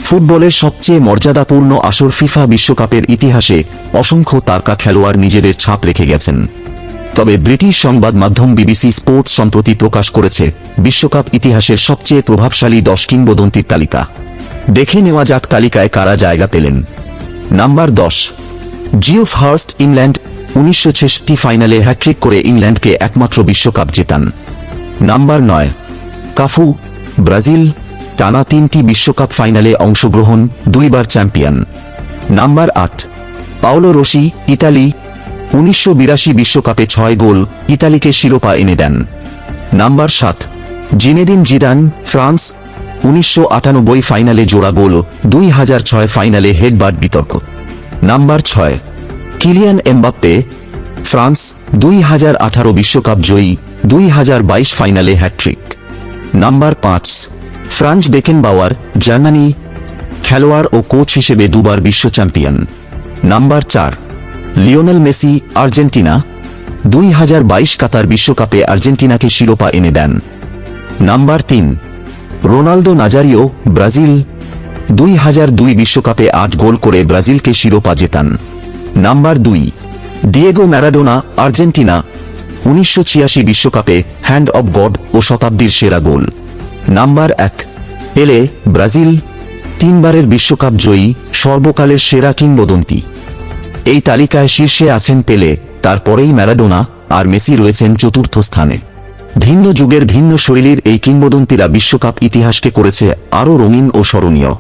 ফুটবলের সবচেয়ে মর্যাদাপূর্ণ আসর ফিফা বিশ্বকাপের ইতিহাসে অসংখ্য তারকা খেলোয়াড় নিজেদের ছাপ রেখে গেছেন। তবে ব্রিটিশ সংবাদ মাধ্যম বিবিসি স্পোর্টস সম্প্রতি প্রকাশ করেছে বিশ্বকাপ ইতিহাসের সবচেয়ে প্রভাবশালী 10 কিংবদন্তির তালিকা। দেখে নেওয়া যাক তালিকায় কারা জায়গা পেলেন। Number 10, Geoff Hurst, England. 1966 ফাইনালে হ্যাট্রিক করে ইংল্যান্ডকে একমাত্র বিশ্বকাপ জেতান। Number 9, Cafu, Brazil. টানা 3টি বিশ্বকাপ ফাইনালে অংশগ্রহণ, 2বার চ্যাম্পিয়ন। নাম্বার 8, পাওলো রোসি, ইতালি। 1982 বিশ্বকাপে 6 গোল ইতালিকে শিরোপা এনে দেন। Number 7, Zinedine Zidane, France. 1998 ফাইনালে জোড়া গোল, 2006 ফাইনালে হেডবাট বিতর্ক। Number 6, Kylian Mbappe, France. 2018 বিশ্বকাপ জয়ী, 2022 ফাইনালে hat trick. Number 5, Franz Beckenbauer, Germany. খেলোয়াড় ও কোচ হিসেবে 2বার বিশ্ব champion. Number 4, Lionel Messi, Argentina. 2022 Qatar বিশ্বকাপে আর্জেন্টিনাকে শিরোপা এনে দেন। Number 3, Ronaldo Nazario, Brazil. 2002 বিশ্বকাপে 8 গোল করে ব্রাজিলকে শিরোপা জেতান। Number 2, Diego Maradona, Argentina. 1986 বিশ্বকাপে হ্যান্ড অব গড ও শতাব্দীর সেরা গোল। নাম্বার 1, পেলে, ব্রাজিল। 3বারের বিশ্বকাপ জয়ী, সর্বকালের সেরা কিংবদন্তি। এই তালিকায় শীর্ষে আছেন পেলে, তারপরেই ম্যারাডোনা, আর মেসি রয়েছেন চতুর্থ স্থানে। ভিন্ন যুগের ভিন্ন শৈলীর এই কিংবদন্তিরা বিশ্বকাপ ইতিহাসকে করেছে আরও রঙিন ও স্মরণীয়।